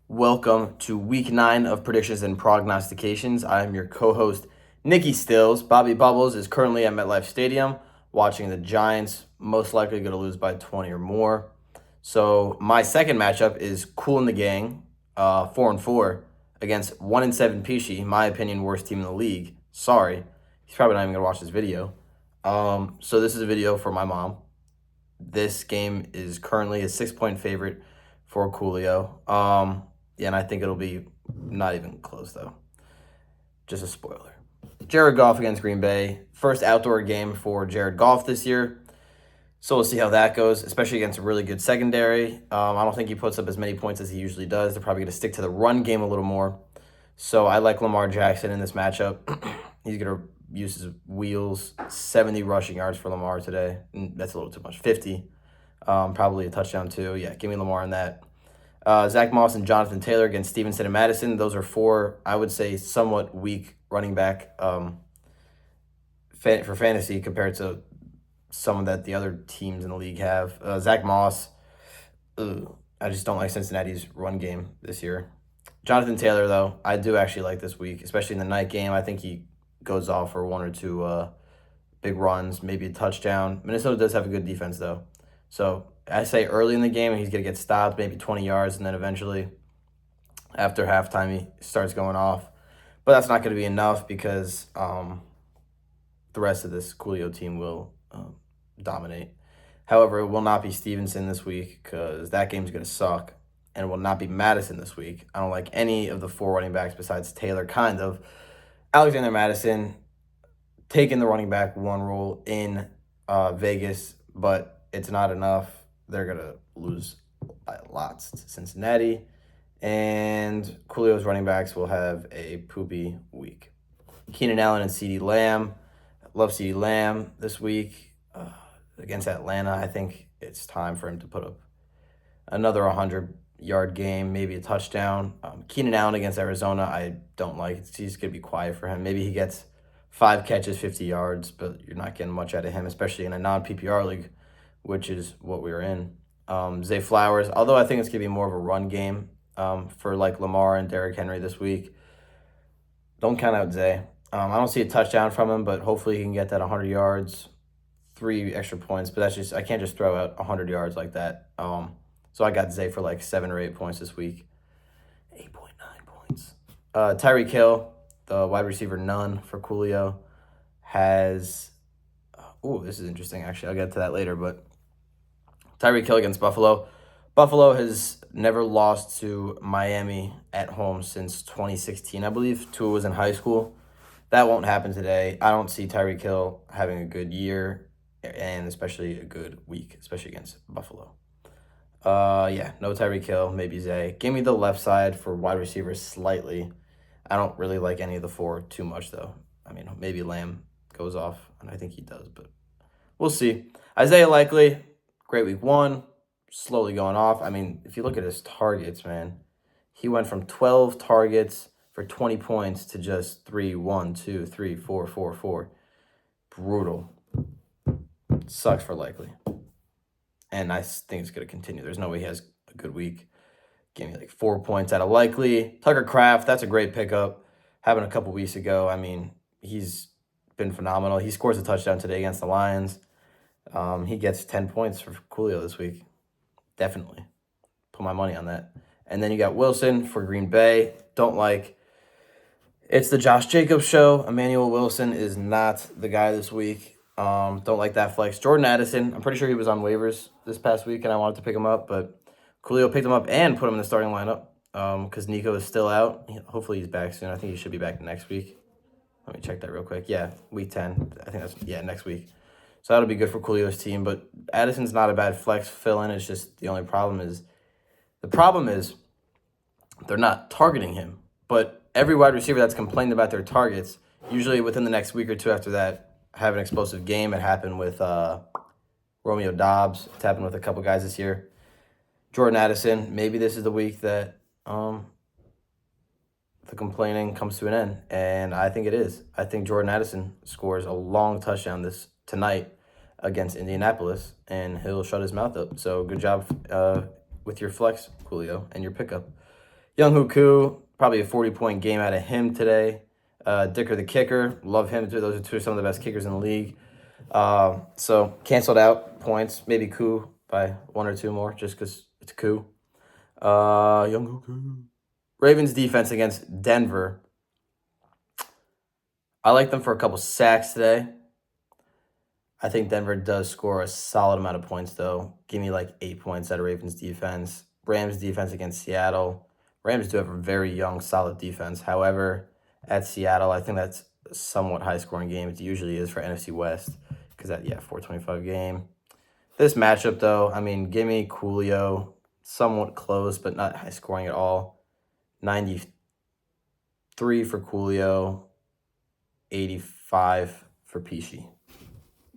Welcome to week 9 of predictions and prognostications. I am your co-host, Nikki Stills. Bobby Bubbles is currently at MetLife Stadium watching the Giants, most likely going to lose by 20 or more. So my second matchup is Cool in the Gang, 4-4 against 1-7 Pishi, my opinion, worst team in the league. Sorry, he's probably not even going to watch this video. So this is a video for my mom. This game is currently a 6-point favorite for Coolio. And I think it'll be not even close, though. Just a spoiler. Jared Goff against Green Bay. First outdoor game for Jared Goff this year. So we'll see how that goes, especially against a really good secondary. I don't think he puts up as many points as he usually does. They're probably going to stick to the run game a little more. So I like Lamar Jackson in this matchup. He's going to use his wheels. 70 rushing yards for Lamar today. That's a little too much. 50. Probably a touchdown, too. Yeah, give me Lamar on that. Zach Moss and Jonathan Taylor against Stevenson and Madison. Those are four, I would say, somewhat weak running back for fantasy compared to some that the other teams in the league have. Zach Moss, I just don't like Cincinnati's run game this year. Jonathan Taylor, though, I do actually like this week, especially in the night game. I think he goes off for one or two big runs, maybe a touchdown. Minnesota does have a good defense, though. So I say early in the game, he's going to get stopped, maybe 20 yards, and then eventually after halftime, he starts going off. But that's not going to be enough because the rest of this Coolio team will dominate. However, it will not be Stevenson this week because that game's going to suck. And it will not be Madison this week. I don't like any of the four running backs besides Taylor, kind of. Alexander Madison taking the running back one role in Vegas, but it's not enough. They're going to lose by lots to Cincinnati. And Coolio's running backs will have a poopy week. Keenan Allen and CeeDee Lamb. Love CeeDee Lamb this week against Atlanta. I think it's time for him to put up another 100-yard game, maybe a touchdown. Keenan Allen against Arizona, I don't like. He's going to be quiet for him. Maybe he gets 5 catches, 50 yards, but you're not getting much out of him, especially in a non-PPR league, which is what we're in. Zay Flowers, although I think it's going to be more of a run game for like Lamar and Derrick Henry this week. Don't count out Zay. I don't see a touchdown from him, but hopefully he can get that 100 yards, 3 extra points. But that's just, I can't just throw out 100 yards like that. So I got Zay for like 7 or 8 points this week. 8.9 points. Tyreek Hill, the wide receiver none for Coolio, has... this is interesting, actually. I'll get to that later, but Tyreek Hill against Buffalo. Buffalo has never lost to Miami at home since 2016, I believe. Tua was in high school. That won't happen today. I don't see Tyreek Hill having a good year and especially a good week, especially against Buffalo. No Tyreek Hill, maybe Zay. Give me the left side for wide receivers slightly. I don't really like any of the four too much, though. I mean, maybe Lamb goes off, and I think he does, but we'll see. Isaiah Likely, great week 1, slowly going off. I mean, if you look at his targets, man, he went from 12 targets for 20 points to just 3, 1, 2, 3, 4, 4, 4. Brutal. Sucks for Likely. And I think it's going to continue. There's no way he has a good week. Gave me like 4 points out of Likely. Tucker Kraft, that's a great pickup. Happened a couple weeks ago. I mean, he's been phenomenal. He scores a touchdown today against the Lions. He gets 10 points for Coolio this week. Definitely. Put my money on that. And then you got Wilson for Green Bay. Don't like. It's the Josh Jacobs show. Emmanuel Wilson is not the guy this week. Don't like that flex. Jordan Addison, I'm pretty sure he was on waivers this past week, and I wanted to pick him up, but Coolio picked him up and put him in the starting lineup because Nico is still out. Hopefully he's back soon. I think he should be back next week. Let me check that real quick. Yeah, week 10. I think that's, next week. So that'll be good for Coolio's team, but Addison's not a bad flex fill-in. It's just the only problem is they're not targeting him, but every wide receiver that's complained about their targets, usually within the next week or two after that, have an explosive game. It happened with Romeo Dobbs. It's happened with a couple guys this year. Jordan Addison, maybe this is the week that the complaining comes to an end, and I think it is. I think Jordan Addison scores a long touchdown tonight against Indianapolis, and he'll shut his mouth up. So good job with your flex, Coolio, and your pickup. Young Koo, probably a 40-point game out of him today. Dicker the kicker, love him too. Those are two of some of the best kickers in the league. So canceled out points, maybe Koo by one or two more, just because it's Koo. Young Koo. Ravens defense against Denver. I like them for a couple sacks today. I think Denver does score a solid amount of points, though. Give me like 8 points out of Ravens defense. Rams defense against Seattle. Rams do have a very young, solid defense. However, at Seattle, I think that's a somewhat high scoring game. It usually is for NFC West because that, 425 game. This matchup, though, I mean, give me Coolio. Somewhat close, but not high scoring at all. 93 for Coolio, 85 for Pishi.